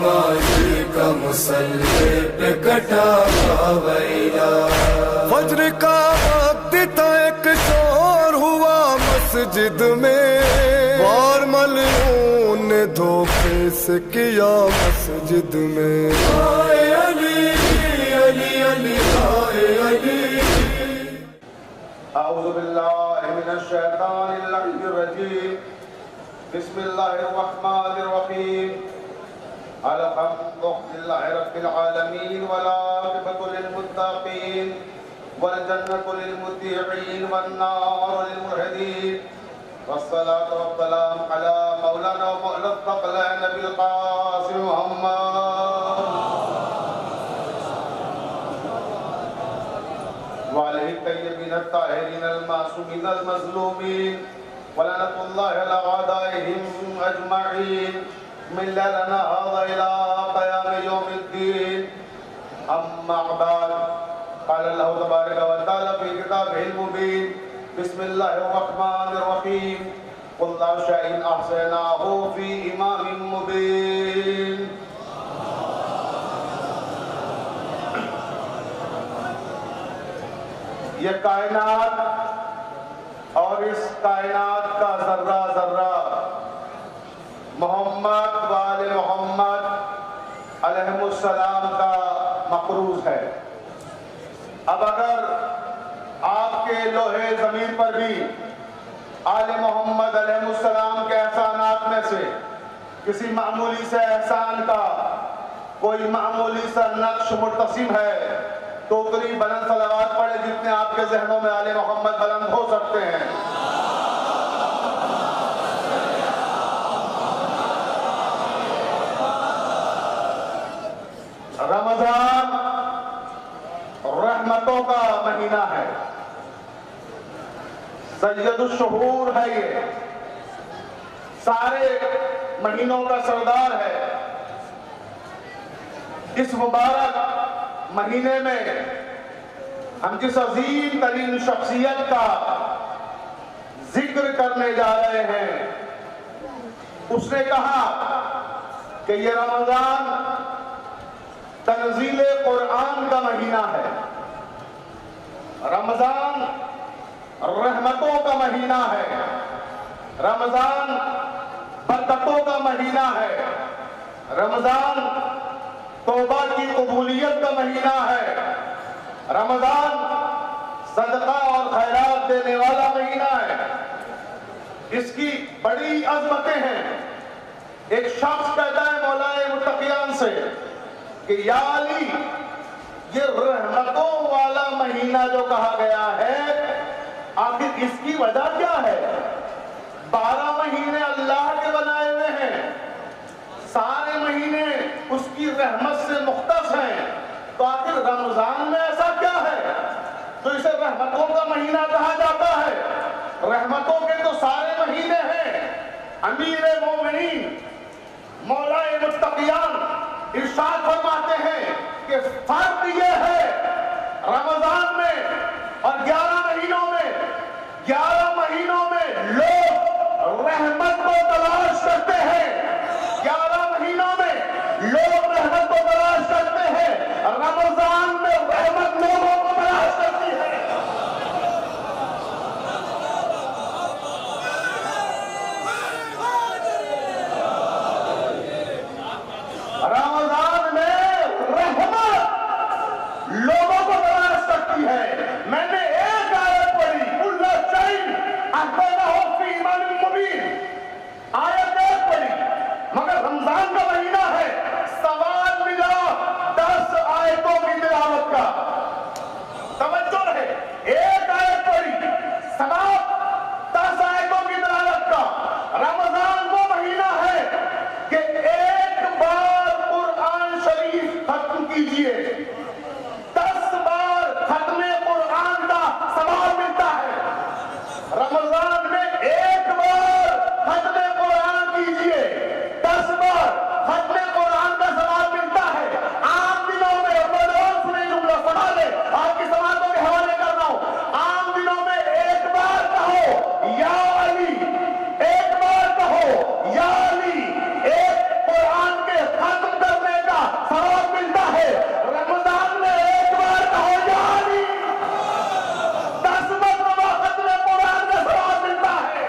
مالی کا مسلے پہ کٹا ویلا۔ فجر کا وقت تھا ایک شور ہوا مسجد میں، اور ملعون نے دھوکے سے کیا مسجد میں۔ آئے علی علی علی آئے علی۔ اعوذ باللہ من الشیطان اللعین الرجیم، بسم اللہ الرحمن الرحیم، الحمد للہ رب العالمین والعاقبۃ للمتقین والجنۃ للمطیعین والنار للموحدین، والصلاة والسلام علی مولانا ومولا الثقلین نبی القاسم محمد وعليه الطيبين الطاهرين المعصومين المظلومين ولعنة الله على أعدائهم أجمعين من ليلنا هذا إلى قيام يوم الدين. أما بعد، قال الله تبارك وتعالى في كتابه المبين، بسم الله الرحمن الرحيم، كل شيء أحصيناه في إمام مبين. یہ کائنات اور اس کائنات کا ذرہ ذرہ محمد وآل محمد علیہ السلام کا مقروض ہے۔ اب اگر آپ کے لوہے ضمیر پر بھی آل محمد علیہ السلام کے احسانات میں سے کسی معمولی سے احسان کا کوئی معمولی سا نقش مرتسم ہے تو اتنی بلند صلوات پڑھے جتنے آپ کے ذہنوں میں آل محمد بلند ہو سکتے ہیں۔ رمضان رحمتوں کا مہینہ ہے، سید الشہور ہے، یہ سارے مہینوں کا سردار ہے۔ اس مبارک مہینے میں ہم جس عظیم ترین شخصیت کا ذکر کرنے جا رہے ہیں، اس نے کہا کہ یہ رمضان تنزیل قرآن کا مہینہ ہے، رمضان رحمتوں کا مہینہ ہے، رمضان برکتوں کا مہینہ ہے، رمضان توبہ کی قبولیت کا مہینہ ہے، رمضان صدقہ اور خیرات دینے والا مہینہ ہے۔ اس کی بڑی عظمتیں ہیں۔ ایک شخص کہتا ہے مولا متقیان سے کہ یا علی، یہ رحمتوں والا مہینہ جو کہا گیا ہے، آخر اس کی وجہ کیا ہے؟ 12 مہینے اللہ کے بنائے ہوئے ہیں، سارے مہینے اس کی رحمت سے مختص ہیں، تو آخر رمضان میں ایسا کیا ہے تو اسے رحمتوں کا مہینہ کہا جاتا ہے؟ رحمتوں کے تو سارے مہینے ہیں۔ امیر مومنین مولا متقیان ارشاد فرماتے ہیں کہ فرق یہ ہے رمضان میں اور 11 مہینوں میں، 11 مہینوں میں لوگ رحمت کو تلاش کرتے ہیں، 11 مہینوں میں لوگ رحمت کو تلاش کرتے ہیں، رمضان میں رحمت لوگوں کو تلاش کرتی ہے۔ رمضان میں رحمت لوگوں کو تلاش کرتی ہے۔ میں نے ایک آیت پڑھی، کل شیء احصیناہ فی امام مبین، آیت ایک پڑھی، مگر رمضان کا مہینہ ہے، سوال ملا 10 آیتوں کی تلاوت کا۔ توجہ رہے، ایک آیت پڑھی، سوال 10 آیتوں کی تلاوت کا۔ رمضان وہ مہینہ ہے کہ ایک بار قرآن شریف ختم کیجئے، 10 بار ختم قرآن کا ثواب ملتا ہے۔ رمضان میں ایک بار ختم قرآن کیجئے، 10 بار ختم قرآن کا ثواب ملتا ہے۔ عام دنوں میں سنے جملہ پڑھا لے، آپ کی سماعتوں کے حوالے کر رہا ہوں، عام دنوں میں ایک بار کہو یا علی، ایک بار کہو یا علی، ایک قرآن کے ختم کا ہے رمضان میں ایک بار کہو یا علی، 10 مرتبہ ختم قرآن کا ثواب ملتا ہے۔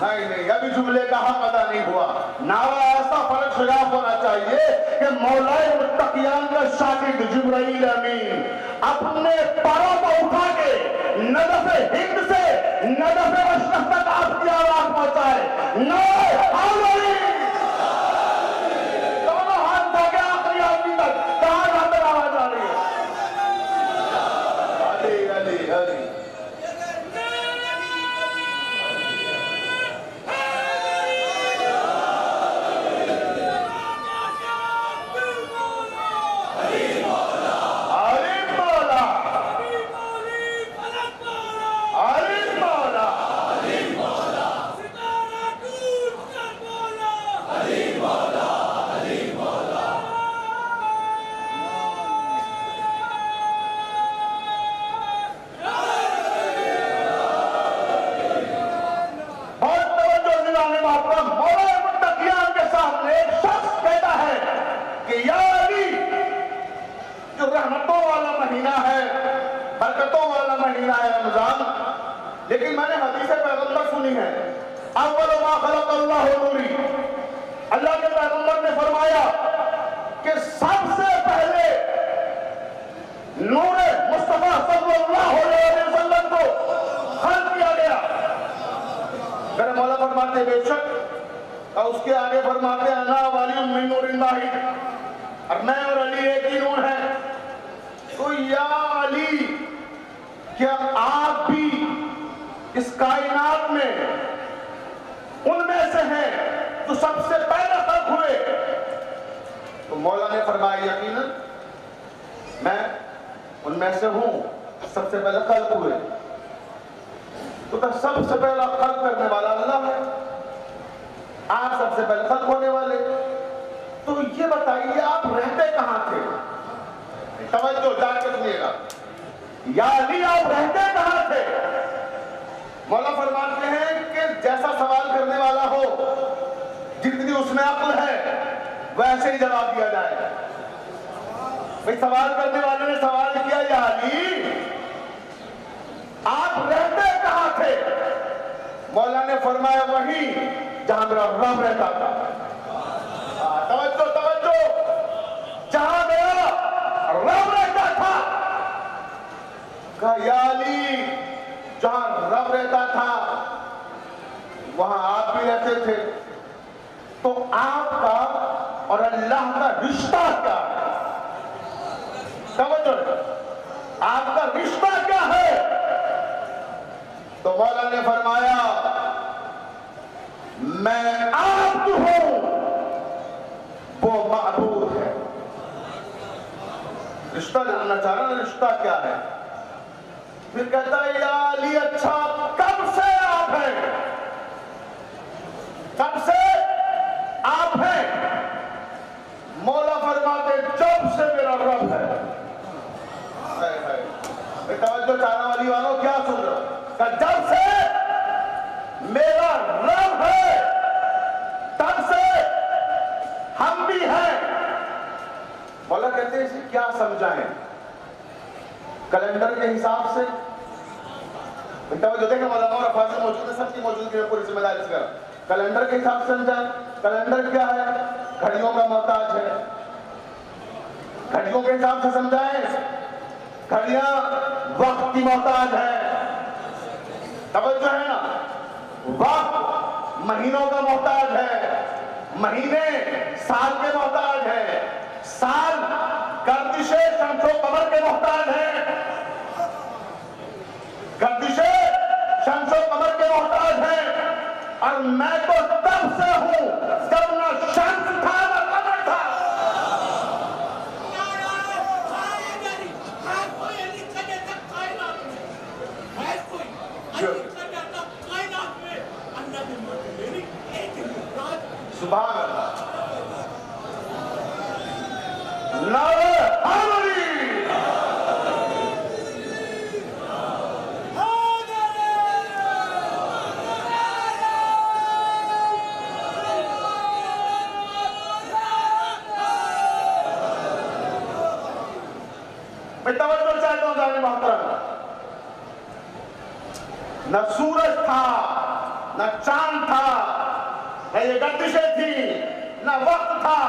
نہیں، ابھی جملے کا حق ادا نہیں ہوا۔ نعرہ ایسا فرق شگاف ہونا چاہیے کہ مولا متقیان کا شاگرد جبرائیل امین اپنے پروں کو اٹھا کے ندف ہند سے ندف مشرق تک آپ کی آواز پہنچائے۔ نعرہ حیدری، دونوں ہاتھ دھا کے آخری آدمی تک کہاں جہاں تک آواز آ رہی ہے؟ علی علی علی۔ لیکن میں نے حدیث پیغمبر سنی ہے، اول ما خلق اللہ نوری، اللہ کے پیغمبر نے فرمایا کہ سب سے پہلے نور مصطفیٰ صلی اللہ علیہ وسلم کو خلق کیا گیا۔ میرے مولا فرماتے بے شک، اور اس کے آگے فرماتے انا والی من نور واحد، اور میں اور علی ایک ہی نور ہے۔ تو یا علی، کیا آپ بھی اس کائنات میں ان میں سے ہیں جو سب سے پہلے خلق ہوئے؟ تو مولا نے فرمایا یقیناً میں ان میں سے ہوں، سب سے پہلے خلق ہوئے۔ تو سب سے پہلا خلق کرنے والا اللہ ہے، آپ سب سے پہلے خلق ہونے والے۔ تو یہ بتائیے آپ رہتے کہاں تھے؟ توجہ جان کے سنیے گا، یا علی آپ رہتے کہاں تھے؟ مولا فرماتے ہیں کہ جیسا سوال کرنے والا ہو، جتنی اس میں عقل ہے ویسے ہی جواب دیا جائے۔ بھئی سوال کرنے والے نے سوال کیا یا علی آپ رہتے کہاں تھے؟ مولا نے فرمایا وہیں جہاں میرا رب رہتا تھا۔ توجہ توجہ، جہاں میرا رب رہتا تھا۔ کہا یا علی جہاں رب رہتا تھا وہاں آپ بھی رہتے تھے، تو آپ کا اور اللہ کا رشتہ کیا ہے؟ توجہ، آپ کا رشتہ کیا ہے؟ تو مولا نے فرمایا میں عبد ہوں، وہ معبود ہے۔ رشتہ جاننا چاہ رہا ہے، رشتہ کیا ہے؟ پھر کہتا ہے یا علی اچھا کب سے آپ ہیں؟ کب سے آپ ہیں؟ مولا فرماتے جب سے میرا رب ہے۔ توجہ چاہنے والی والوں کیا سن رہے ہو؟ کہ جب سے میرا رب ہے تب سے ہم بھی ہیں۔ مولا کہتے ہیں اسے کیا سمجھائیں؟ کیلنڈر کے حساب سے جو دیکھیں مولانا اور افاظ موجود ہے، سب کی موجودگی میں پوری ذمہ داری سے کر کیلنڈر کے حساب سے سمجھائیں۔ کیلنڈر کیا ہے؟ گھڑیوں کا محتاج ہے، گھڑیوں کے حساب سے سمجھائیں۔ گھڑیاں وقت کی محتاج ہے، توجہ ہے نا؟ وقت مہینوں کا محتاج ہے، مہینے سال کے محتاج ہے، سال گردش شمس و قمر کے محتاج ہے، گردش شمس و قمر کے محتاج ہے۔ اور میں تو تب سے ہوں جب نہ شمس تھا نہ قمر تھا۔ سبحان اللہ، نعرہ حیدری۔ نہ سورج تھا، نہ چاند تھا، نہ یہ گردشیں تھی، نہ وقت تھا،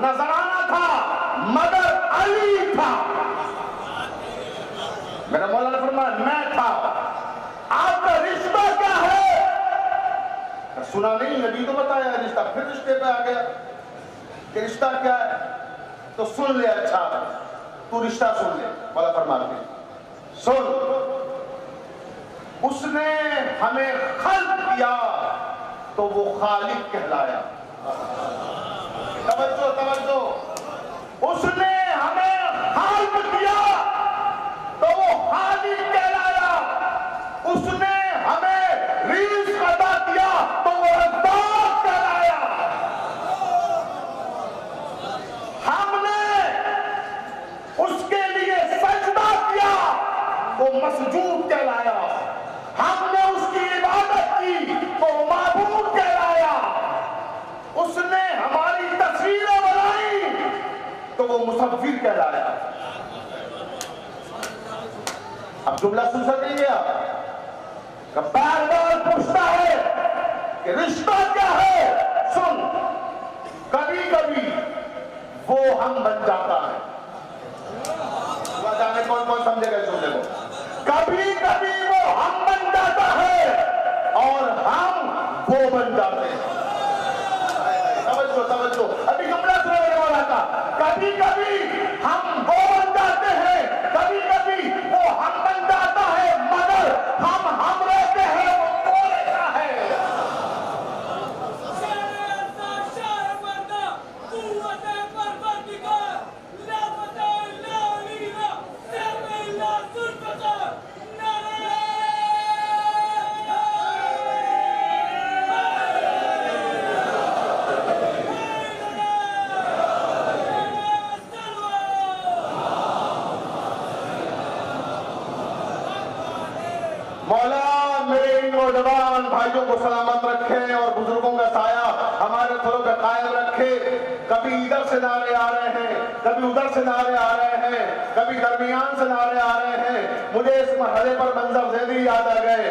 نہ زمانہ تھا، مگر علی تھا۔ میرا مولا نے فرمایا میں تھا۔ آپ کا رشتہ کیا ہے؟ سنا نہیں، نبی تو بتایا رشتہ، پھر رشتے پہ آ گیا کہ رشتہ کیا ہے؟ تو سن لے، اچھا تو رشتہ سن لے۔ مولا فرماتے ہیں سن، اس نے ہمیں خلق کیا تو وہ خالق کہلایا۔ توجہ توجہ، اس نے ہمیں خلق کیا تو وہ خالق کہلایا، اس نے ہمیں رزق عطا کیا تو وہ رزاق کہلایا، ہم نے اس کے لیے سجدہ کیا وہ مسجود کہلایا، ہم نے اس کی عبادت کی تو معبود کہلایا، اس نے ہماری تصویریں بنائی تو وہ مصور کہلایا۔ اب جملہ سن سکیں گے آپ؟ کہ بار بار پوچھتا ہے کہ رشتہ کیا ہے؟ سن، کبھی کبھی وہ ہم بن جاتا ہے۔ جانے کون کون سمجھے گا اس جملے کو؟ کبھی کبھی وہ ہم بن جاتا ہے اور ہم وہ بن جاتے ہیں۔ توجہ توجہ، ابھی جملہ سننے والا تھا، کبھی کبھی ہم وہ بن جاتے ہیں، کبھی کبھی وہ ہم بن جاتا ہے، مگر ہم رہتے ہیں وہ رہتا ہے۔ مولا میرے ان نوجوان بھائیوں کو سلامت رکھے اور بزرگوں کا سایہ ہمارے تھروں پہ قائم رکھے۔ کبھی ادھر سے نعرے آ رہے ہیں، کبھی ادھر سے نعرے آ رہے ہیں، کبھی درمیان سے نعرے آ رہے ہیں۔ مجھے اس مرحلے پر منظر ذہنی یاد آ گئے،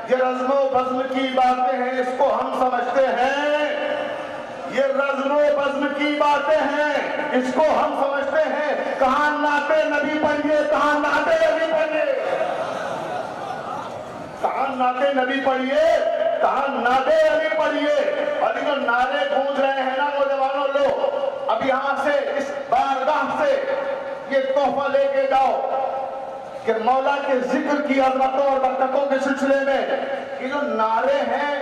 یہ رزم و بزم کی باتیں ہیں، اس کو ہم سمجھتے ہیں، یہ رزم و بزم کی باتیں ہیں، اس کو ہم سمجھتے ہیں۔ کہاں نعت نبی پڑھیے، کہاں نعت نبی پڑھیے، کہاں نعت نبی پڑھیے، کہاں نعت نبی پڑھیے۔ اور یہ جو نعرے گونج رہے ہیں نا نوجوانوں، لو اب یہاں سے اس بارگاہ سے یہ تحفہ لے کے جاؤ کہ مولا کے ذکر کی عظمتوں اور برکتوں کے سلسلے میں یہ جو نعرے ہیں،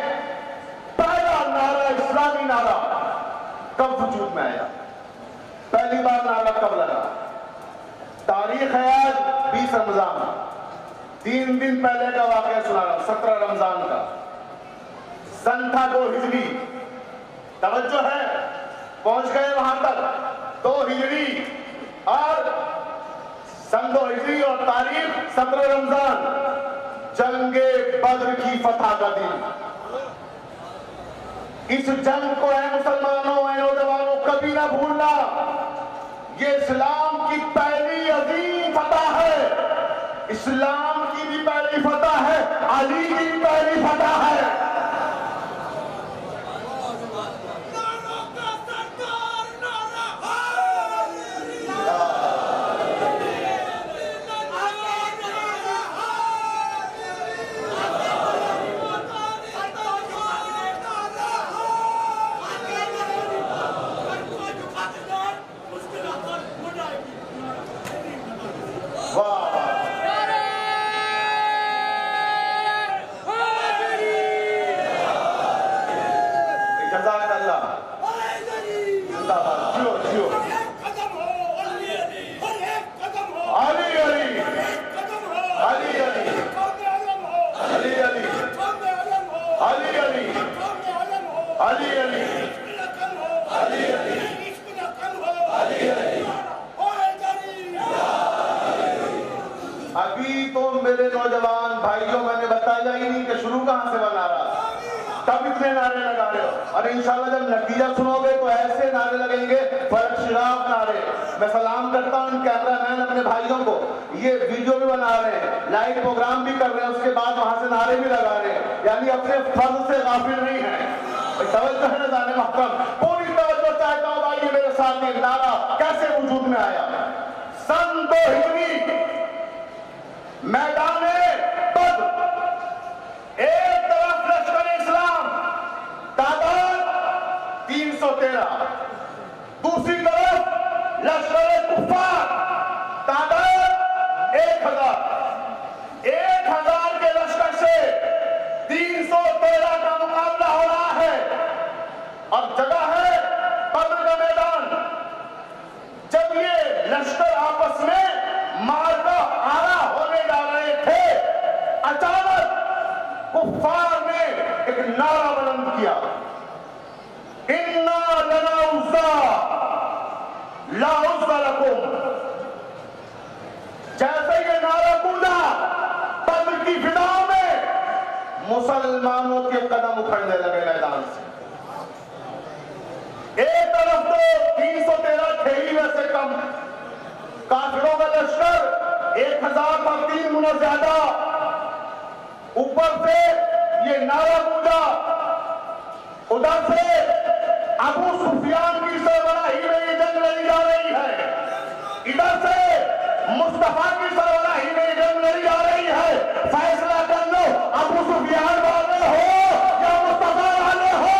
پہلا نعرہ اسلامی نعرہ کب وجود میں آیا؟ پہلی بار نعرہ کب لگا؟ تاریخ ہے آج 20 رمضان، 3 دن پہلے کا واقعہ سنا رہا ہوں، 17 رمضان کا، سن تھا 2 ہجری۔ توجہ ہے، پہنچ گئے وہاں تک 2 ہجری، اور سن 2 ہجری اور تاریخ 17 رمضان، جنگ بدر کی فتح کا دن۔ اس جنگ کو اے مسلمانوں، اے نوجوانوں، کبھی نہ بھولنا، یہ اسلام کی پہلی عظیم فتح ہے، اسلام کی بھی پہلی فتح ہے، علی کی بھی پہلی فتح ہے۔ ابھی تو میرے نوجوان بھائیوں، میں نے بتایا ہی نہیں کہ شروع کہاں سے بنا رہا۔ تب اتنے نعرے لگا رہے ہو، اور انشاءاللہ جب نتیجہ سنو گے تو ایسے نعرے لگیں گے، فرق شراف نعرے۔ میں سلام کرتا ہوں ان کیمرہ مین اپنے بھائیوں کو، یہ ویڈیو بھی بنا رہے ہیں، لائیو پروگرام بھی کر رہے ہیں، اس کے بعد وہاں سے نعرے بھی لگا رہے ہیں، یعنی اپنے فضل سے غافل نہیں ہیں۔ توجہ ہے نظام محترم، پوری توجہ چاہتا ہوں بھائی میرے ساتھ ایک نعرہ کیسے وجود میں آیا۔ سن 2 ہجری میدان بدر، ایک طرف لشکر اسلام تعداد 313، دوسری طرف لشکر کفار تعداد 1000 کے لشکر سے 313 کا مقابلہ ہو رہا ہے، اور جگہ ہے بدر کا میدان۔ جب یہ لشکر آپس میں مارکا آرا ہونے جا رہے تھے، اچانک کفار نے ایک نعرہ بلند کیا، اِنَّا لَنَا عُزَّىٰ لَا عُزَّ لَكُمْ۔ جیسے یہ نعرہ گونجا، بدر کی فضاؤں میں مسلمانوں کے قدم اکھڑنے لگے میدان سے۔ ایک طرف تو 313 تھے ہی ویسے کم، کافروں کا لشکر 1000 پر 3 گنا زیادہ، اوپر سے یہ نعرہ گونجا، ادھر سے ابو سفیان کی سربراہی میں یہ جنگ لڑی جا رہی ہے، ادھر سے مصطفیٰ کی سربراہی میں یہ جنگ لڑی جا رہی ہے۔ فیصلہ کر لو، ابو سفیان والے ہو یا مصطفیٰ والے ہو۔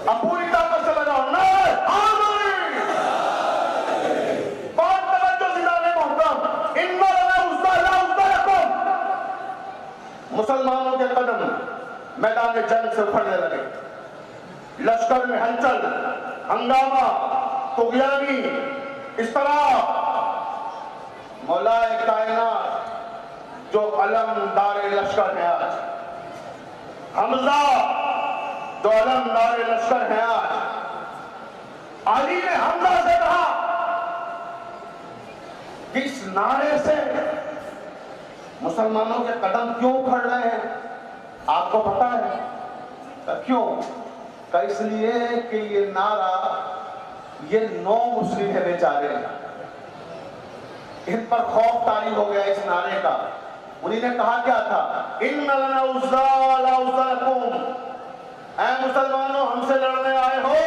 اب پوری طاقت سے لگاؤ نعرہ حاضری۔ بہت توجہ زندہ محترم، اِنَّا لَنَا عُزَّىٰ لَا عُزَّ لَكُمْ۔ مسلمانوں کے قدم میدان جنگ سے اکھڑنے لگے، لشکر میں ہلچل، ہنگامہ، طغیانی، اس طرح مولا کائنات جو علمدار لشکر ہے آج، حمزہ جو علمدار لشکر ہے آج، علی نے حمزہ سے کہا کہ اس نعرے سے مسلمانوں کے قدم کیوں اکھڑ رہے ہیں؟ آپ کو پتا ہے کیوں؟ کہ اس لیے کہ یہ نعرہ یہ 9 مسلم ہے بیچارے، ان پر خوف طاری ہو گیا اس نعرے کا۔ انہی نے کہا کیا تھا؟ اِنَّ لَنَا عُزَّىٰ لَا عُزَّ لَكُمْ۔ اے مسلمانوں ہم سے لڑنے آئے ہو،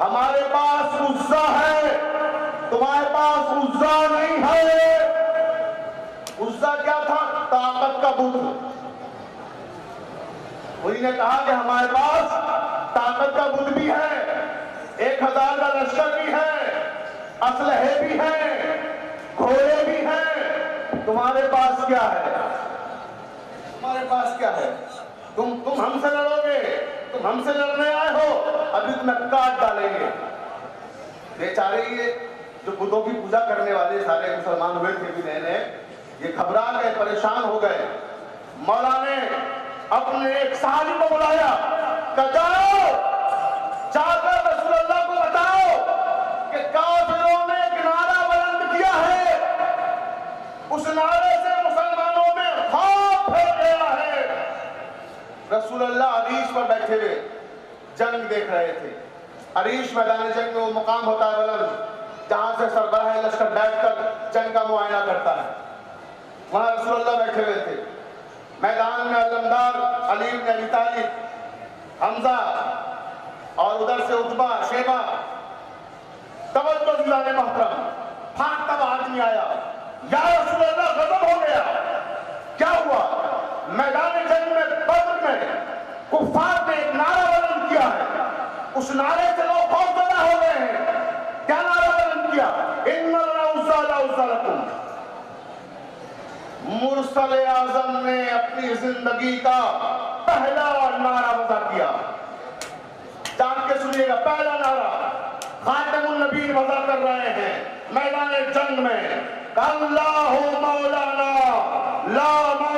ہمارے پاس عزا ہے، تمہارے پاس عزا نہیں ہے۔ عزا کیا تھا؟ طاقت کا بت۔ انہی نے کہا کہ ہمارے پاس طاقت کا بت بھی ہے، 1000 کا لشکر بھی ہے، اسلحے بھی ہیں، گھوڑے بھی ہیں، تمہارے پاس کیا ہے؟ تمہارے پاس کیا ہے؟ تم ہم سے لڑو گے، تم ہم سے لڑنے آئے ہو، ابھی تمہیں کاٹ ڈالیں گے۔ بیچارے یہ جو بتوں کی پوجا کرنے والے سارے مسلمان ہوئے تھے بھی نئے نئے، یہ گھبرا گئے، پریشان ہو گئے۔ مولا نے اپنے ایک صحابی کو بلایا کہ جاؤ جا کر رسول اللہ کو بتاؤ کہ کافروں نے ایک نعرہ بلند کیا ہے، اس نعرے سے مسلمانوں میں خوف پھیل گیا ہے۔ رسول اللہ عریش پر بیٹھے ہوئے جنگ دیکھ رہے تھے۔ عریش میدان جنگ میں وہ مقام ہوتا ہے بلند جہاں سے سربراہ لشکر بیٹھ کر جنگ کا معائنہ کرتا ہے، وہاں رسول اللہ بیٹھے ہوئے تھے۔ میدان میں علمدار علی بن ابی طالب، حمزہ، اور ادھر سے عتبہ، شیبہ۔ توجہ دلانے محترم، پھاٹتا ہوا آدمی آیا، یا رسول اللہ غضب ہو گیا، کیا ہوا؟ میدان جنگ میں بدر میں کفار نے ایک نعرہ بلند کیا ہے، اس نعرے سے لوگ خوف زدہ ہو گئے ہیں۔ کیا نعرہ بلند کیا؟ اِنَّ لَنَا عُزَّىٰ لَا عُزَّ لَكُمْ۔ مرسل اعظم نے اپنی زندگی کا پہلا نعرہ وضع کیا، جان کے سنیے گا، پہلا نعرہ خاتم النبی وضع کر رہے ہیں میدان جنگ میں، اللہ مولانا لا مولانا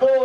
2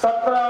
17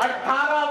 18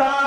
4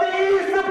30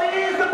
30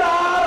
4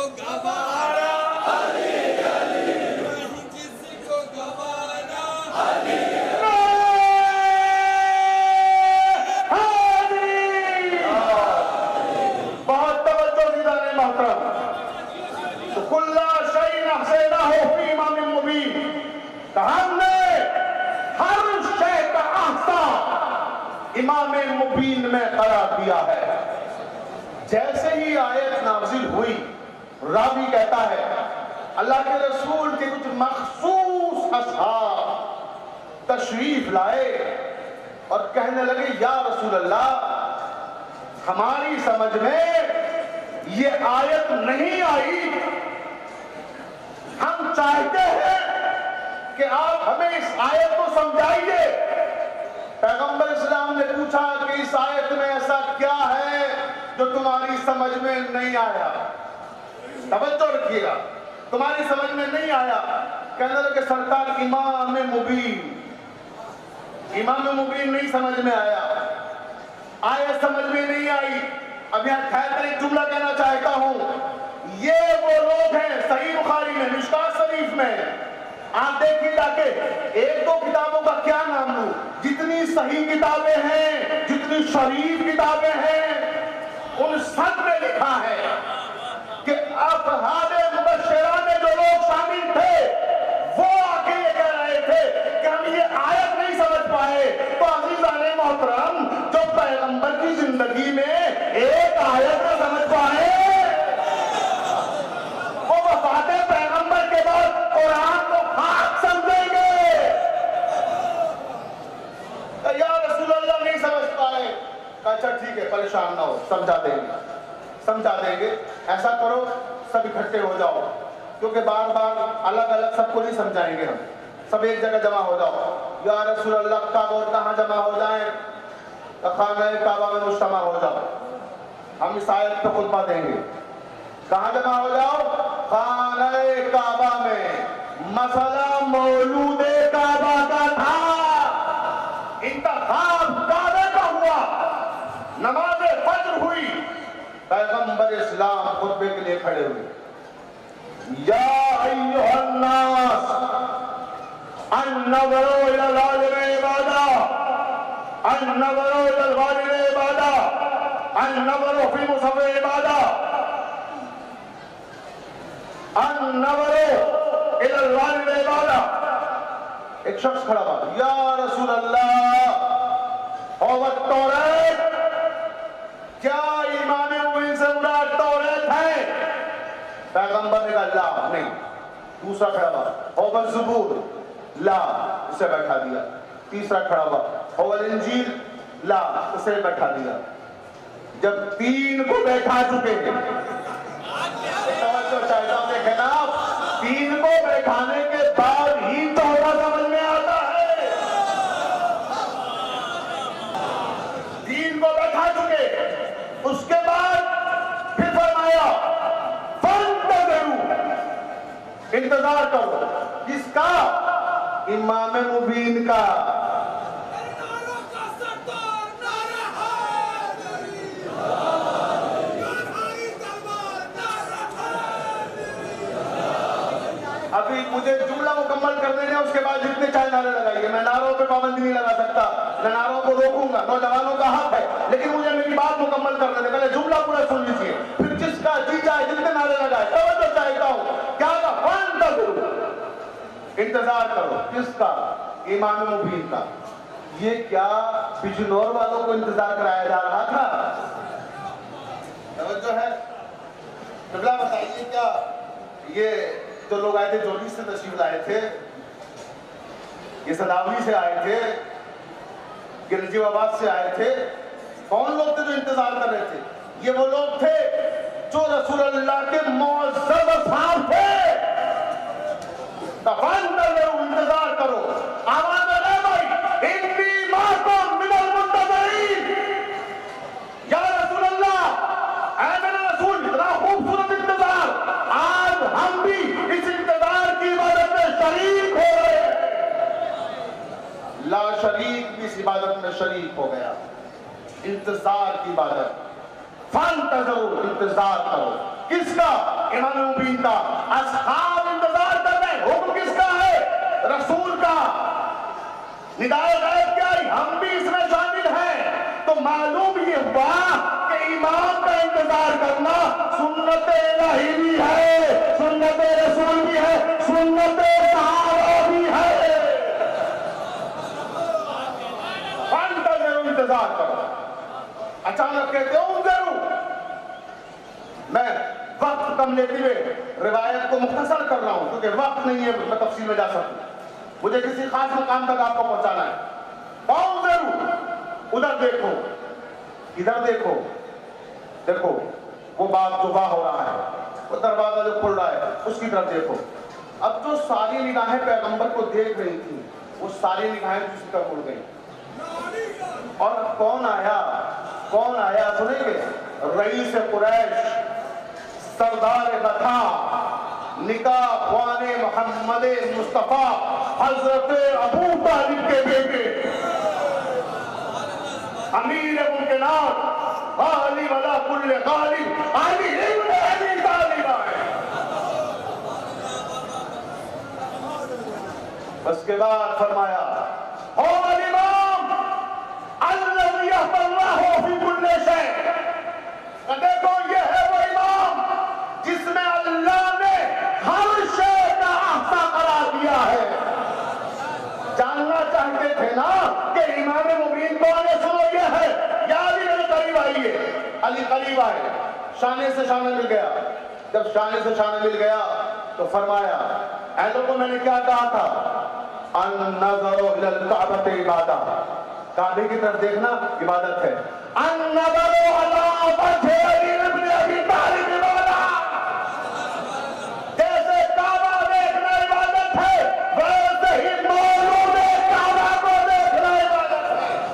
کو گوارا علی علی نہیں کسی کو گوارا علی بہت توجہ دیدار محترم کل شیء احصیناہ فی امام مبین کہ ہم نے ہر شے کا احصا امام مبین میں قرار دیا ہے. جیسے ہی آیت نازل ہوئی راوی کہتا ہے اللہ کے رسول کے کچھ مخصوص اصحاب تشریف لائے اور کہنے لگے یا رسول اللہ ہماری سمجھ میں یہ آیت نہیں آئی, ہم چاہتے ہیں کہ آپ ہمیں اس آیت کو سمجھائیے. پیغمبر اسلام نے پوچھا کہ اس آیت میں ایسا کیا ہے جو تمہاری سمجھ میں نہیں آیا؟ توجہ رکھیے گا, تمہاری سمجھ میں نہیں آیا. کہنے لگے سرکار امام مبین نہیں سمجھ میں آیا, آیت سمجھ میں نہیں آئی. اب یہاں ٹھہر کر ایک جملہ کہنا چاہتا ہوں, یہ وہ لوگ ہیں صحیح بخاری میں مشکوٰۃ شریف میں آپ دیکھیے تاکہ ایک دو کتابوں کا کیا نام لوں, جتنی صحیح کتابیں ہیں جتنی شریف کتابیں ہیں ان سب میں لکھا ہے کہ افراد مبشرہ میں جو لوگ شامل تھے وہ آگے یہ کہہ رہے تھے کہ ہم یہ آیت نہیں سمجھ پائے. تو عزیزان محترم جو پیغمبر کی زندگی میں ایک آیت نہ سمجھ پائے وہ وفات پیغمبر کے بعد قرآن کو خاک سمجھیں گے. یا رسول اللہ نہیں سمجھ پائے, اچھا ٹھیک ہے پریشان نہ ہو, سمجھا دیں گے. ایسا کرو سب اکٹھے ہو جاؤ, کیونکہ بار بار الگ الگ سب کو نہیں سمجھائیں گے, ہم سب ایک جگہ جمع ہو جاؤ. یا رسول اللہ کعبہ اور کہاں جمع ہو جائیں؟ خانہ کعبہ میں مجتمع ہو جاؤ, ہم اس آیت پہ خطبہ دیں گے. کہاں جمع ہو جاؤ؟ خانہ کعبہ میں. مسئلہ مولود کعبہ کا تھا, انتخاب کعبہ کا ہوا, نماز فجر ہوئی, پیغمبر اسلام خطبے کے لیے کھڑے ہوئے. یا ایھا الناس النظر الى العالم عبادہ, النظر الى الغالب عبادہ, النظر فی مصحف عبادہ, النظر الى الغالب عبادہ. ایک شخص کھڑا ہوا, یا رسول اللہ هو التوریت, کیا امام مبین سے مراد توریت ہے؟ پیغمبر نے کہا لا نہیں. دوسرا کھڑا ہوا, هو الزبور, لا, اسے بیٹھا دیا. تیسرا کھڑا ہوا, هو الانجیل, لا, اسے بیٹھا دیا. جب تین کو بیٹھا چکے ہیں, توجہ چاہتا ہوں دیکھیں نا, تین کو بیٹھانے کے بعد ہی توبہ سمجھ میں آتا ہے. تین کو بیٹھا چکے, اس کے بعد پھر فرمایا فانتظروا, انتظار کرو. کس کا؟ امام مبین کا. ابھی مجھے جملہ مکمل کر دینا, اس کے بعد جتنے چاہے نعرے لگائیے. میں نعروں پہ پابندی نہیں لگا سکتا, میں نعروں کو روکوں گا, نوجوانوں کا حق ہے, لیکن مجھے میری بات مکمل کر دینے. پہلے جملہ پورا سن لیجیے, پھر جس کا جی چاہے جتنے نعرے لگائے. توجہ چاہتا ہوں, کیا کہا؟ فانتظروا, انتظار کرو. کس کا؟ امام مبین کا. یہ کیا بجنور والوں کو انتظار کرایا جا رہا تھا؟ توجہ ہے. قبلہ بتائیے, کیا یہ جو لوگ آئے تھے جولی سے تشریف لائے تھے, یہ صداوی سے آئے تھے, یہ نجیب آباد سے آئے تھے, کون لوگ تھے جو انتظار کر رہے تھے؟ یہ وہ لوگ تھے جو رسول اللہ کے معزز اصحاب تھے. انتظار کرو. آواز ہے بھائی, انی معکم من المنتظرین. یا رسول اللہ, اے میرے رسول, اتنا خوبصورت انتظار, آج ہم بھی اس انتظار کی عبادت میں شریک ہو رہے ہیں. لا شریک بھی اس عبادت میں شریک ہو گیا. انتظار کی عبادت. فانتظروا, انتظار کرو. کس کا؟ امام مبین کا. اصحاب انتظار کر رہے ہیں. حکم کس کا ہے؟ رسول کا. ندائے غیب کیا ہے؟ ہم بھی اس میں شامل ہیں. تو معلوم یہ ہوا کہ امام کا انتظار کرنا سنت الہی بھی ہے, سنت رسول بھی ہے, سنت صحابہ بھی ہے. ضرور انتظار کرو. اچانک کہتے ہو ضرور. میں وقت کم لیتے ہوئے روایت کو مختصر کر رہا ہوں کیونکہ وقت نہیں ہے میں تفصیل میں جا سکوں. مجھے کسی خاص مقام تک آپ کو پہنچانا ہے. پاؤں ضرور. ادھر دیکھو, ادھر دیکھو, دیکھو وہ بات جو واہ ہو رہا ہے, وہ دروازہ جو کھل رہا ہے اس کی طرف دیکھو. اب جو ساری نگاہیں پیغمبر کو دیکھ رہی تھی وہ ساری نگاہیں دوسری طرف اڑ گئی. اور کون آیا؟ کون آیا سنیں گے؟ رئیس قریش, سردار بطا, نکاح خوان محمد مصطفیٰ, حضرت ابو طالب کے بیٹے, امیر ممکنات, غالب علی کل غالب, علی ابن ابی طالب آئے. اس کے بعد فرمایا هو الامام الذي يهدى الله في كل شيء. دیکھو یہ ہے وہ امام جس میں اللہ نے ہر شے کا احاطہ قرار دیا ہے. جاننا چاہتے تھے نا کہ امام مبین کون ہے؟ سنو یہ ہے. یا علی میرے قریب آئیے. علی قریب آئے, شانے سے شانہ مل گیا. جب شانے سے شانہ مل گیا تو فرمایا اے لوگوں میں نے کیا کہا تھا؟ النظر الى الکعبۃ عبادہ, کعبے کی طرف دیکھنا عبادت ہے. النظر علی وجہ علی ابن ابی طالب عبادہ, جیسے کعبہ دیکھنا عبادت ہے ویسے ہی مولود کعبہ کو دیکھنا عبادت ہے.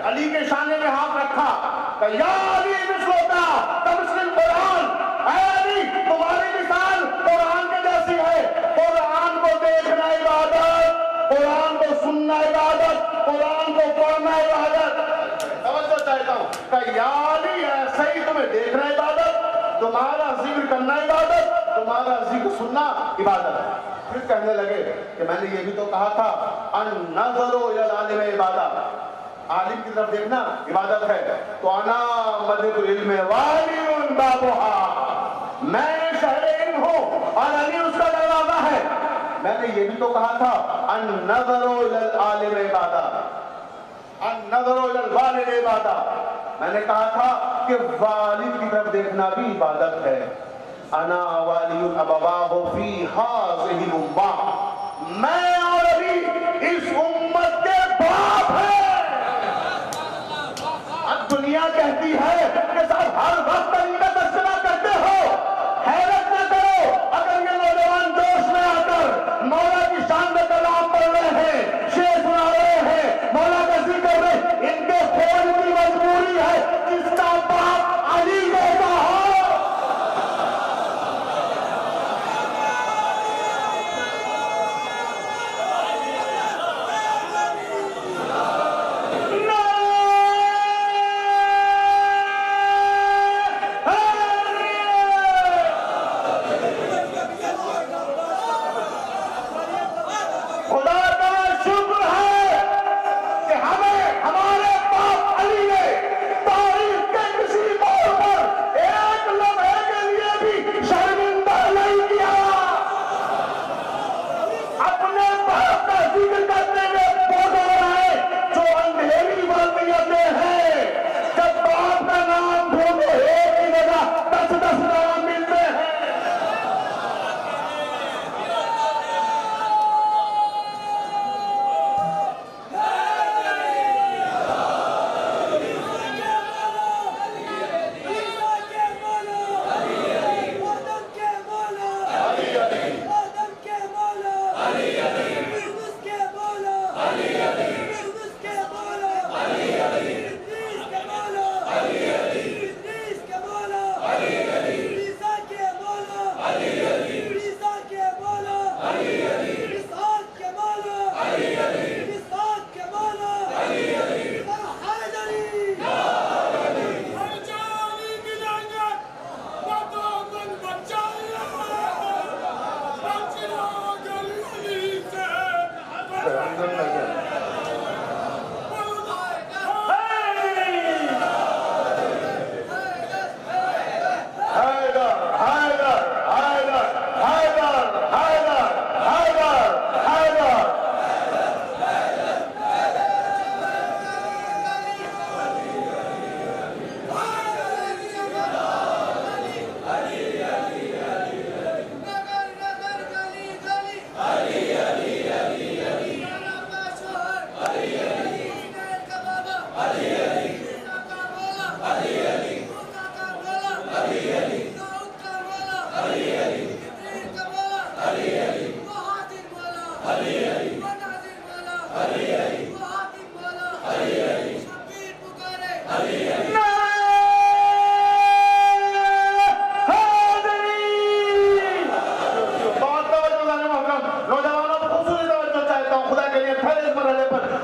علی کے شانے میں ہاتھ رکھا کہ یا علی مثلوتا تمثل قرآن. اے علی تمہاری مثال قرآن کے جیسی ہے. قرآن کو دیکھنا عبادت, قرآن کو سننا عبادت, قرآن کو پڑھنا عبادت. توجہ چاہتا ہوں کہ یا علی ایسے ہی تمہیں دیکھنا عبادت, تمہارا ذکر کرنا عبادت, تمہارا ذکر سننا عبادت. پھر کہنے لگے کہ میں نے یہ بھی تو کہا تھا النظر الی العالم عبادہ, عالم کی طرف دیکھنا عبادت ہے. تو انا مدد العلم والی بابها, میں شہر علم ہوں اور علی اس کا دروازہ ہے. میں نے یہ بھی تو کہا تھا النظر الی العالم عبادہ, النظر الی الوالد عبادہ. میں نے کہا تھا کہ والد کی طرف دیکھنا بھی عبادت ہے. انا والی ابواہ فی ہذہ الامہ, میں اور علی اس امت کے باپ ہیں. دنیا کہتی ہے کہ صاحب ہر وقت علی کا تذکرہ کرتے ہو. حیرت نہ کرو اگر یہ نوجوان جوش میں آ کر مولا کی شان میں کلام پڑھ رہے ہیں, شعر سنا رہے ہیں, مولا کا ذکر کر رہے ہیں. ان کے خون کی مجبوری ہے جس کا باپ علی جیسا ہو.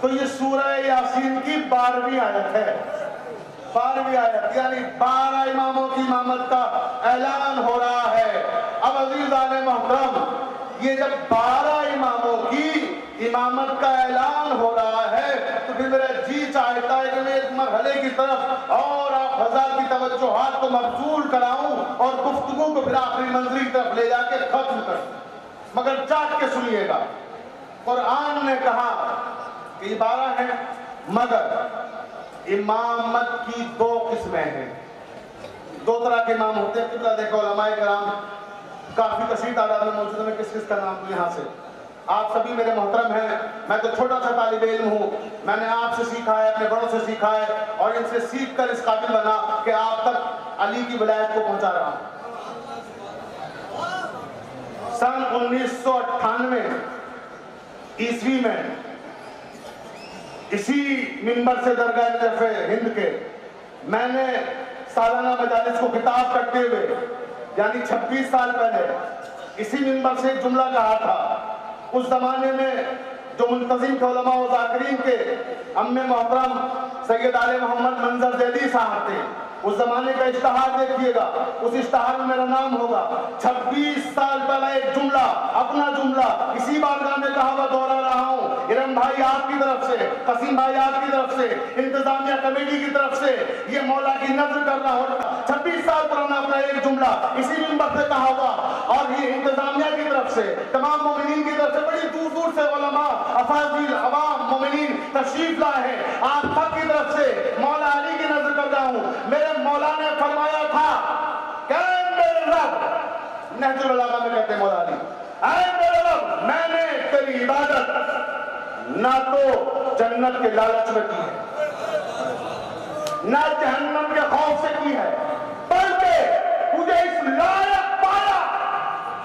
تو یہ سورہ یاسین کی 12ویں آیت ہے. 12ویں آیت یعنی 12 اماموں کی امامت کا اعلان ہو رہا ہے. اب عزیزان محترم یہ جب 12 اماموں کی امامت کا اعلان ہو رہا ہے تو پھر میرا جی چاہتا ہے کہ میں ایک مرحلے کی طرف اور آپ حضرات کی توجہات کو مبذول کراؤں اور گفتگو کو پھر آخری منزل کی طرف لے جا کے ختم کر دوں. مگر چاٹ کے سنیے گا. قرآن نے کہا کہ یہ 12 ہیں مگر امامت کی 2 قسمیں ہیں. 2 طرح کے امام ہوتے ہیں. قبلہ دیکھو علماء کرام کافی کثیر تعداد میں موجود ہیں. کس کس کا نام دوں یہاں سے؟ آپ سبھی میرے محترم ہیں. میں تو چھوٹا سا طالب علم ہوں. میں نے آپ سے سیکھا ہے, اپنے بڑوں سے سیکھا ہے اور ان سے سیکھ کر اس قابل بنا کہ آپ تک علی کی ولایت کو پہنچا رہا ہوں. سن 1998 عیسوی میں اسی منبر سے درگاہ نجف ہند کے میں نے سالانہ مجالس کو خطاب کرتے ہوئے یعنی 26 سال پہلے اسی منبر سے ایک جملہ کہا تھا. اس زمانے میں جو منتظم تھے علماء و ذاکرین کے ام محترم سید آل محمد منظر ذیلی صاحب تھے. اس زمانے کا اشتہار دیکھیے گا, اس اشتہار میں میرا نام ہوگا. 26 سال پہلے ایک جملہ, اپنا جملہ اسی بارگاہ میں کہا ہوا دوہرا رہا ہوں. ارم بھائی آپ کی طرف سے, قسیم بھائی آپ کی طرف سے, انتظامیہ کمیٹی کی طرف سے یہ مولا کی نظر کر رہا ہوں. 26 سال پرانا اپنا ایک جملہ اسی منبر سے کہا ہوا اور یہ انتظامیہ کی طرف سے, تمام مومنین کی طرف سے, بڑی دور دور سے علماء, افاضل, عوام, مومنین تشریف لائے ہیں. آپ سب کی طرف سے مولا علی کی نظر کر رہا ہوں. میرے مولا نے فرمایا تھا کہ اے میرے رب, نہج البلاغہ میں کہتے ہیں مولا علی, اے میرے رب میں نے تیری عبادت نہ تو جنت کے لالچ میں کی ہے نہ جہنم کے خوف سے کی ہے, بلکہ مجھے اس لائق پایا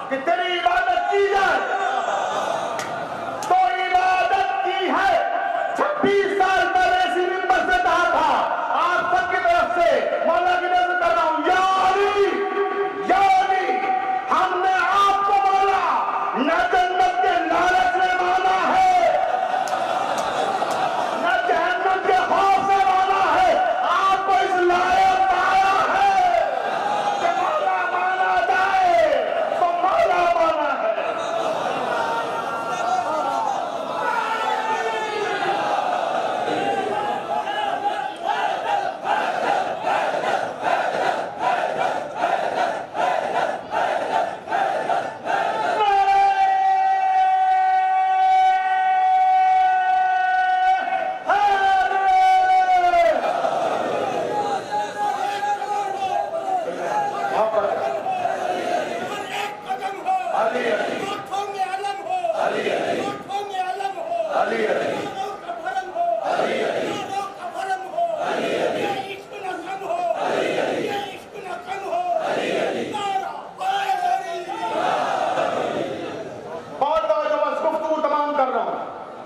کہ تیری عبادت کی جائے تو عبادت کی ہے. 26 سال پہلے اسی منبر سے کہا تھا. آپ سب کی طرف سے مولا کی نظر کر رہا ہوں, یا علی, یا علی, ہم نے آپ کو مولا نہ جنت کے لالچ میں مانا ہے نہ جہنم کے خوف سے مانا ہے, آپ کو اس لائق پایا ہے.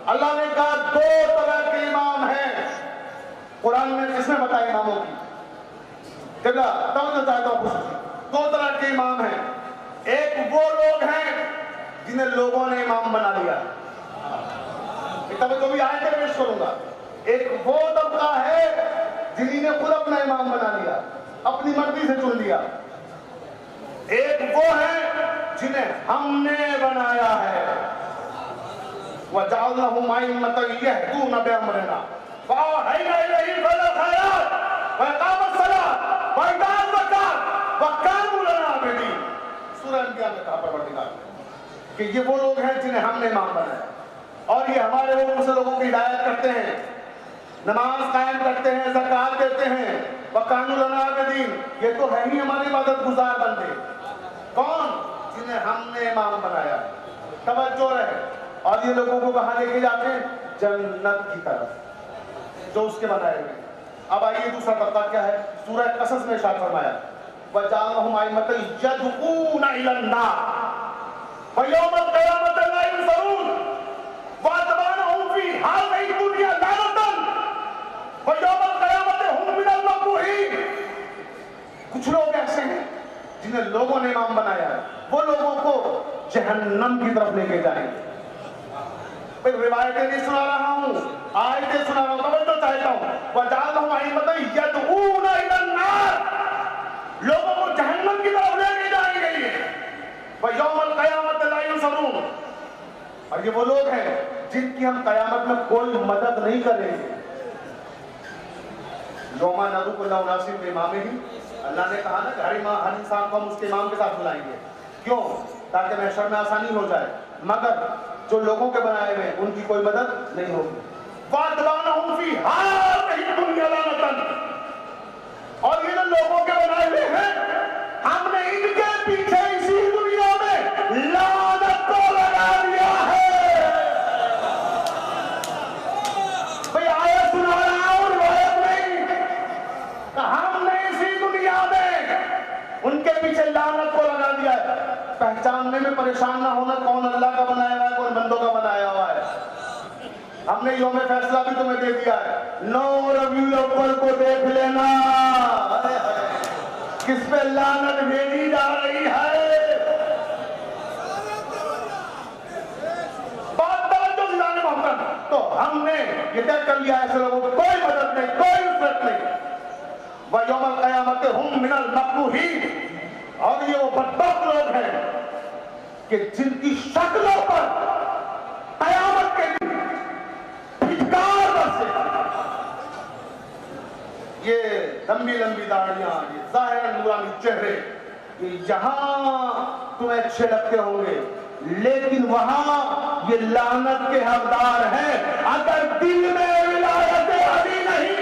اللہ نے کہا دو طرح کے امام ہیں قرآن میں، کس نے بتایا اماموں کی؟ قبلہ توجہ چاہتا ہوں، دو طرح کے امام ہیں. ایک وہ لوگ ہیں جنہیں لوگوں نے امام بنا لیا، توجہ بھی آیتیں پیش کروں گا. ایک وہ طبقہ ہے جنہیں نے خود اپنا امام بنا لیا، اپنی مرضی سے چن لیا. ایک وہ ہے جنہیں ہم نے بنایا ہے. وَجَعَلْنَهُمْ أَئِمَّةً يَهْدُونَ بِأَمْرِنَا وَأَوْحَيْنَا إِلَيْهِمْ فِعْلَ الْخَيْرَاتِ وَإِقَامَ الصَّلَاةِ وَإِيتَاءَ الزَّكَاةِ وَكَانُوا لَنَا عَابِدِينَ. سورہ انبیاء میں کہا پروردگار کہ یہ وہ لوگ ہیں جنہیں ہم نے امام بنایا، اور یہ ہمارے حکم سے لوگوں کی ہدایت کرتے ہیں، نماز قائم کرتے ہیں، زکات دیتے ہیں. وَكَانُوا لَنَا عَابِدِينَ. یہ تو ہے ہی ہماری عبادت گزار بندے. کون؟ جنہیں ہم نے امام بنایا. توجہ رہے. اور یہ لوگوں کو کہاں لے کے جاتے ہیں؟ جنت کی طرف، جو اس کے بنائے ہوئے. اب آئیے دوسرا طبقہ کیا ہے؟ سورہ قصص میں ارشاد فرمایا وَجَعَلْنَهُمْ أَئِمَّةً يَدْعُونَ إِلَى النَّارِ وَيَوْمَ الْقِيَامَةِ لَا يُنصَرُونَ وَأَتْبَعْنَاهُمْ فِي هَٰذِهِ الدُّنْيَا لَعْنَةً وَيَوْمَ الْقِيَامَةِ هُمْ مِنَ الْمَقْبُوحِينَ. کچھ لوگ ایسے ہیں جنہیں لوگوں نے امام بنایا ہے، وہ لوگوں کو جہنم کی طرف لے کے جائیں گے. روایتیں نہیں سنا رہا ہوں، آیتیں سنا رہا ہوں. توجہ چاہتا ہوں. وَجَعَلْنَهُمْ أَئِمَّةً يَدْعُونَ إِلَى النَّارِ. لوگوں کو جہنم کی طرف لے کے جائیں گے. وَيَوْمَ الْقِيَامَةِ لَا يُنصَرُونَ. اور یہ وہ لوگ ہیں جن کی ہم قیامت میں کوئی مدد نہیں کریں گے. یوم ندعو کل اناس بامامہم. اللہ نے کہا نا کہ ہر انسان کو ہم اس کے امام کے ساتھ بلائیں گے. کیوں؟ تاکہ محشر میں آسانی ہو جائے. مگر جو لوگوں کے بنائے ہوئے ان کی کوئی مدد نہیں ہوگی. وَأَتْبَعْنَاهُمْ فِي هَٰذِهِ الدُّنْيَا لَعْنَةً. اور یہ جو لوگوں کے بنائے ہوئے ہیں ہم نے ان کے پیچھے اسی دنیا میں لعنت کو لگا دیا ہے. بھئی آیت سنا رہا ہوں، روایت نہیں. ہم نے اسی دنیا میں ان کے پیچھے لعنت کو لگا دیا ہے. پہچاننے میں پریشان نہ ہونا کون اللہ کا بنایا ہوا ہے، کون بندوں کا بنایا ہوا ہے. ہم نے یوم فیصلہ بھی تمہیں دے دیا ہے. 9 ربیع الاول کو دیکھ لینا کس پہ لعنت بھیجی جا رہی ہے. بات توجہ دلانے محترم. تو ہم نے یہ طے کر لیا ایسے لوگوں کو کوئی مدد نہیں، کوئی نصرت نہیں. وَيَوْمَ الْقِيَامَةِ هُمْ مِنَ الْمَقْبُوحِينَ. اور یہ وہ بدبخت لوگ ہیں کہ جن کی شکلوں پر قیامت کے دن پھٹکار برسے. یہ لمبی لمبی داڑیاں، یہ ظاہراً نورانی چہرے، یہ یہاں تمہیں اچھے لگتے ہوں گے لیکن وہاں یہ لعنت کے حقدار ہیں اگر دل میں ولایت علی نہیں.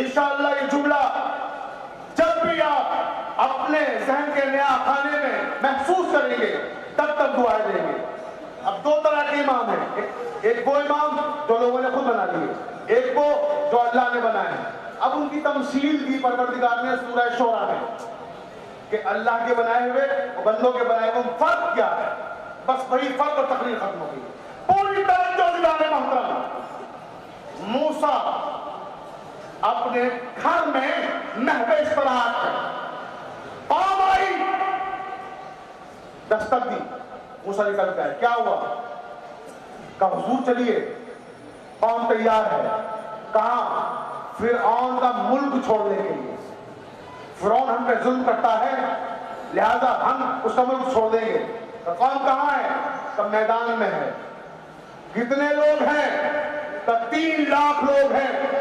انشاءاللہ یہ جملہ جب بھی آپ اپنے ذہن کے نیا خانے میں محسوس کریں گے تب تک دعائیں دیں گے. اب دو طرح کے امام ہیں. ایک وہ امام جو لوگوں نے خود بنا لیے، ایک وہ جو اللہ نے بنائے. اب ان کی تمثیل دی پروردگار نے سورہ شورى میں کہ اللہ کے بنائے ہوئے اور بندوں کے بنائے ہوئے فرق کیا ہے. بس وہی فرق اور تقریر ختم ہو گئی. پوری توجہ دلانے محترم. موسیٰ اپنے گھر میں محو استراحت ہے. پام آئی، دستک دی. موسیٰ نکل گئے. کیا ہوا؟ کہا حضور چلیے، پام تیار ہے. کہاں؟ فرعون کا ملک چھوڑنے کے لیے. فرعون ہم پہ ظلم کرتا ہے لہذا ہم اس کا ملک چھوڑ دیں گے. قوم کہاں ہے؟ کہ میدان میں ہے. کتنے لوگ ہیں؟ کہ 3 لاکھ لوگ ہیں.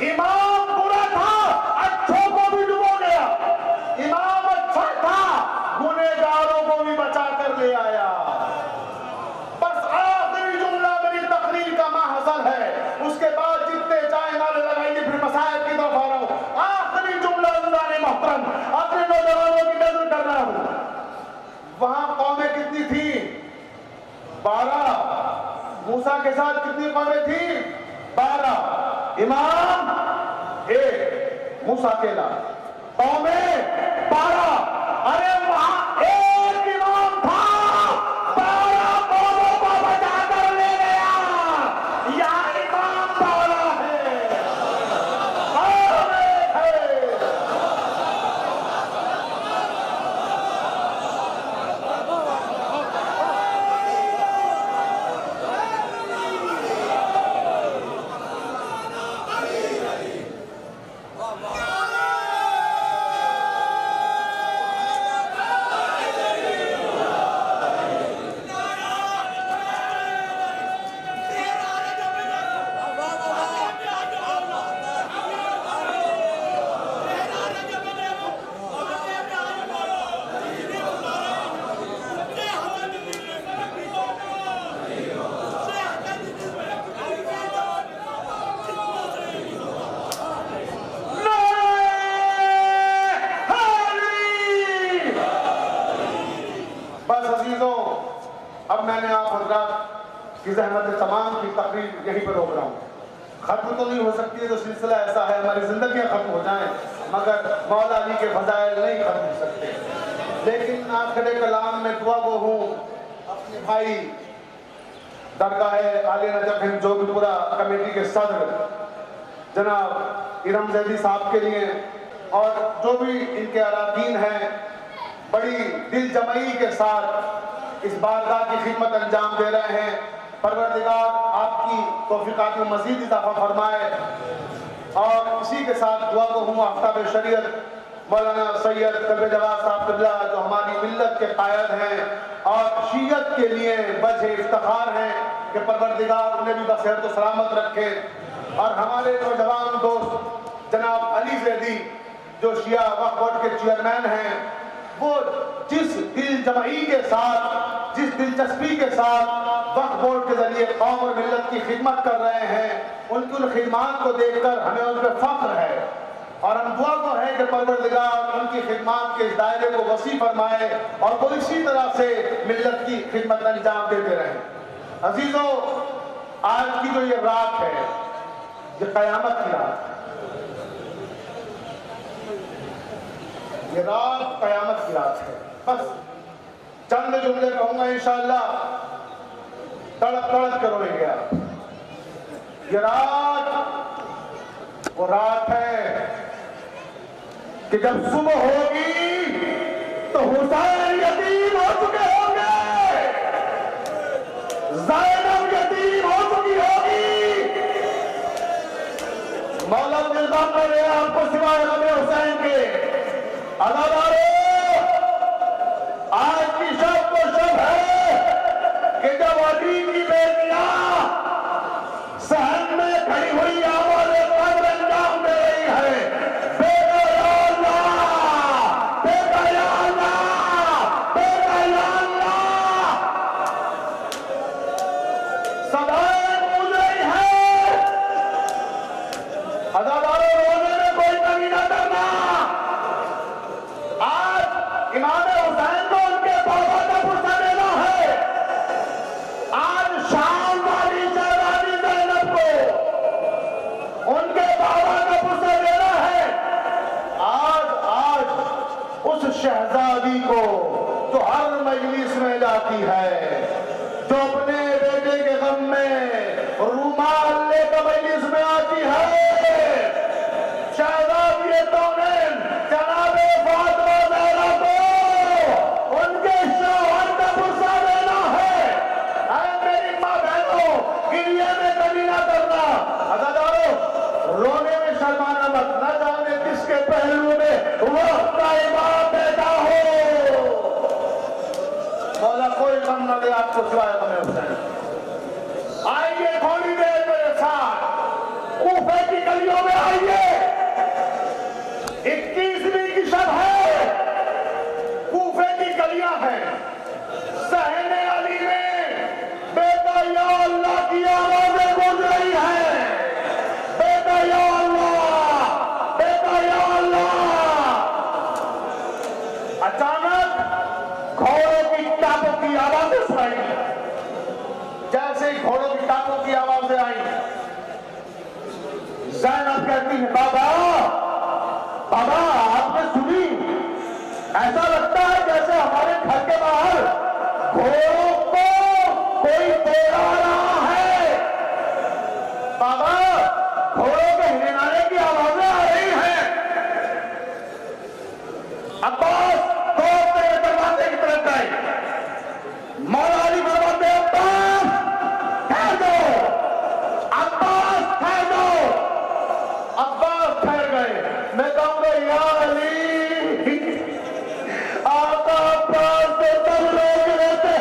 امام برا تھا، اچھوں کو بھی ڈبو گیا، امام اچھا تھا، گنہگاروں کو بھی بچا کر لے آیا۔ بس آخری جملہ میری تقریر کا محضر ہے، اس کے بعد جتنے چاہے نعرے لگائیے، پھر مسائل کی طرف آ رہا ہوں۔ آخری جملہ عزیزان محترم، اپنے نوجوانوں کی نظر کر رہا ہوں۔ وہاں قومیں کتنی تھیں؟ 12۔ موسیٰ کے ساتھ کتنی قومیں تھیں؟ 12۔ امام 1، موسیٰ اکیلا، قومیں 12۔ ارے وہاں ایک امام تھا، 12 قوموں کو بچا کر لے گیا۔ یہاں امام 12 ہے، قوم ایک ہے۔ اب میں نے آپ حضرات کی زحمت تمام کی تقریر یہیں پر روک رہا ہوں۔ ختم تو نہیں ہو سکتی ہے، تو سلسلہ ایسا ہے، ہماری زندگیاں ختم ہو جائیں مگر مولا علی کے فضائل نہیں ختم ہو سکتے۔ لیکن آخر کلام میں دعا گو ہوں اپنے بھائی درگاہ عالیہ نجف ہند جوگی پورہ کمیٹی کے صدر جناب ارم زیدی صاحب کے لیے، اور جو بھی ان کے اراکین ہیں، بڑی دل جمعی کے ساتھ اس بارگاہ کی خدمت انجام دے رہے ہیں۔ پروردگار آپ کی توفیقات میں مزید اضافہ فرمائے، اور اسی کے ساتھ دعا کو ہوں آفتاب شریعت مولانا سید قلب جواد صاحب قبلہ، جو ہماری ملت کے قائد ہیں اور شیعت کے لیے وجہ افتخار ہیں، کہ پروردگار انہیں بھی بصحت و سلامت رکھے۔ اور ہمارے نوجوان دوست جناب علی زیدی جو شیعہ وقف بورڈ کے چیئرمین ہیں، وہ جس دل جمعی کے ساتھ، جس دلچسپی کے ساتھ وقف بورڈ کے ذریعے قوم اور ملت کی خدمت کر رہے ہیں، ان کی ان خدمات کو دیکھ کر ہمیں ان پہ فخر ہے، اور ہم دعا کو ہے کہ پروردگار ان کی خدمات کے اس دائرے کو وسیع فرمائے اور وہ اسی طرح سے ملت کی خدمت انجام دیتے رہیں۔ عزیزو، آج کی جو یہ رات ہے، یہ قیامت کی رات ہے، یہ رات قیامت کی رات ہے۔ بس چند جملے کہوں گا انشاءاللہ، تڑپ تڑپ کے روئیں گے آپ۔ یہ رات وہ رات ہے کہ جب صبح ہوگی تو حسین یتیم ہو چکے ہوں گے، زینب یتیم ہو چکی ہوگی، مولا نظام نے آپ کو سوائے غم حسین کے۔ عزادارو، آج کی شب وہ شب ہے کہ جب علی کی بیٹیاں صحن میں کھڑی ہوئی آواز قدر انجام دے رہی ہے، بیٹا یا اللہ، بیٹا یا اللہ، بیٹا یا اللہ، صدائیں گونج رہی ہے۔ عزادارو، رونے میں کوئی کمی نہ کرنا۔ آج امام حسین کو ان کے بابا کا پرسہ دینا ہے، آج شام والی شہزادی زینب کو ان کے بابا کا پرسہ دینا ہے، آج اس شہزادی کو جو ہر مجلس میں جاتی ہے، جو اپنے بیٹے کے غم میں رومال لے کر مجلس میں آتی ہے، شہزادی کونین جناب فاطمہ زہرا کو ان کے شوہر کا پرسہ دینا ہے۔ اے میری ماں بہنوں، گریے میں کمی نہ کرنا۔ عزادارو، رونے میں شرمانا مت، نہ جانے کس کے پہلو میں وقت کا امام پیدا ہو۔ مولا کوئی غم نہ دے آپ کو سوائے غم حسین۔ آئیے تھوڑی دیر میرے ساتھ کوفے کی گلیوں میں آئیے۔ سے آئی. زینب کہتی ہے بابا بابا آپ نے سنی؟ ایسا لگتا ہے جیسے ہمارے گھر کے باہر گھوڑوں کو کوئی دوڑا رہا ہے. بابا گھوڑوں کے ہنانے کی آوازیں آ رہی ہیں. عباس دوڑتے ہوئے دروازے کی طرف گئے. مولا علی فرماتے ہیں عباس ٹھہر جاؤ، عباس ٹھہر جاؤ. عباس ٹھہر گئے. میں کہوں گا یا علی آقا عباس سے تب لوگ رہتے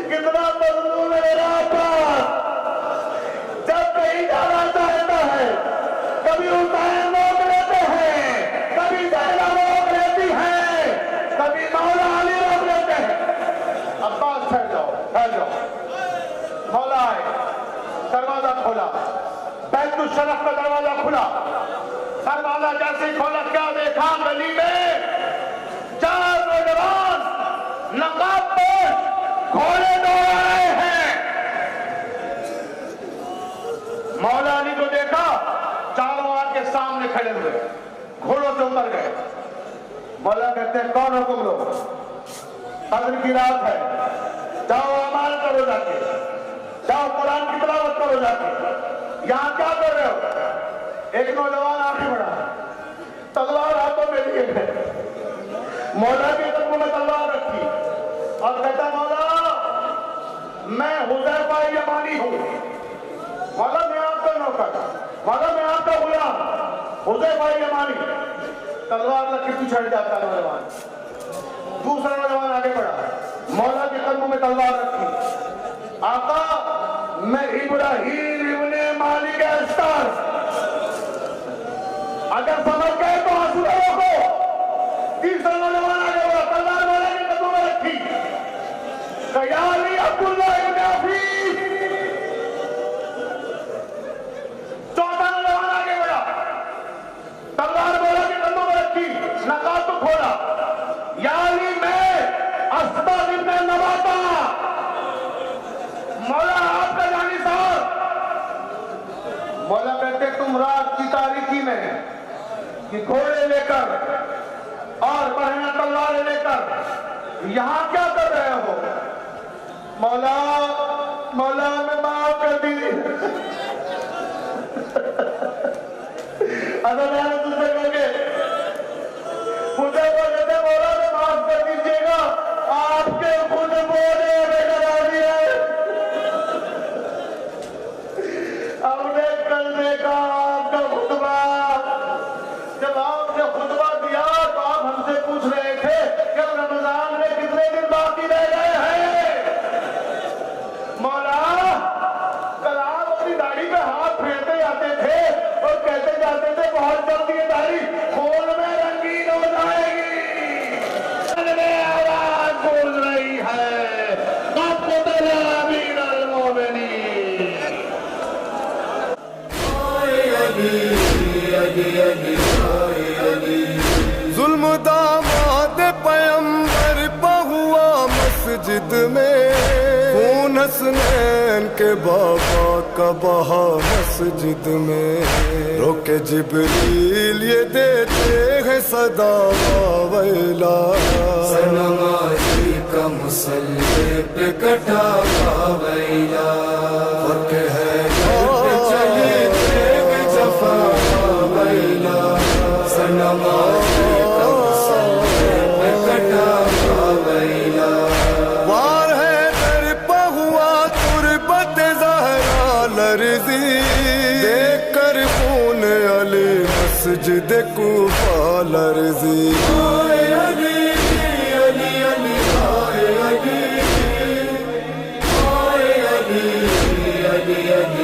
کتنا مظلوم ہے میرا عباس. جب کہیں جانا چاہتا ہے کبھی حسین روک لیتے ہیں، کبھی زینب روک لیتی ہے، کبھی مولا علی روک لیتے ہیں. عباس ٹھہر جاؤ ٹھہر جاؤ. مولا آئے، دروازہ کھولا، بیت الشرف کا دروازہ کھلا. دروازہ جیسے ہی کھولا کیا دیکھا؟ گلی میں 4 نوجوان نقاب پوش گھوڑے دوڑ رہے ہیں. مولا علی کو دیکھا، چاروں آ کے سامنے کھڑے ہوئے، گھوڑوں سے اتر گئے. مولا کہتے ہیں کون ہو تم لوگ؟ قدر کی رات ہے، جاؤ اعمال کرو جا کے، جاؤ قرآن کی تلاوت کرو جا کے. یہاں کیا کر رہے ہو؟ ایک نوجوان آگے بڑھا، تلوار ہاتھوں میں لیے ہے. مولا کے قدموں میں تلوار رکھی اور کہتا مولا میں حذیفہ یمانی ہوں. مولا میں آپ کا نوکر، مولا میں آپ کا غلام حذیفہ یمانی. تلوار رکھ کے پیچھے ہٹ جاتا نوجوان. دوسرا نوجوان آگے بڑھا، مولا کے قدموں میں تلوار رکھی. آقا میں ابراہیم ابن مالک اسکر. اگر سمجھ گئے تو آنسو روکو. تیسرا نوجوان آگے بڑھا، تلوار مولا کے قدموں میں رکھی. کہ یا علی عبداللہ ابن حفیظ. چوتھا نوجوان آگے بڑھا، تلوار مولا کے قدموں میں رکھی، نقاب کو کھولا. یا علی میں اسبغ ابن نباتا. مولا آپ کا جانی صاحب. مولا کہتے تم رات کی تاریکی میں کہ گھوڑے لے کر اور بہنا تلواریں لے کر یہاں کیا کر رہے ہو؟ مولا مولا میں معاف کر دیجیے. اگر میں نے تم سے کہہ کے مجھے وہ کہتے مولا میں معاف کر دیجیے گا، آپ کے خود بولے بے نوازی ہے. ہم نے کل دیکھا آپ کا خطبہ. جب آپ نے خطبہ دیا تو آپ ہم سے پوچھ رہے تھے کہ رمضان میں کتنے دن باقی رہ گئے ہیں. مولا کل آپ اپنی داڑھی پہ ہاتھ پھیرتے جاتے تھے اور کہتے جاتے تھے بہت جلدی یہ داڑھی خون میں رنگین ہو جائے گی. آواز بول رہی ہے قتل امیر المومنین. ظلم داماد پیمبر پہ ہوا مسجد میں. خون حسنین کے بابا کا بہا مسجد میں. روکے جبریل یہ دیتے ہیں صدا ویلا. سنمائی کا مسلح پہ کٹا ویلا. فرق ہے چلی تھے جفا ویلا. سنمائی کا مسلح پہ کٹا ویلا. وار ہے در پہ ہوا تربت زہرا لرزی. دیکھ کر خون علی مسجد کوفہ لرزی. علی علی علی علی علی علی علی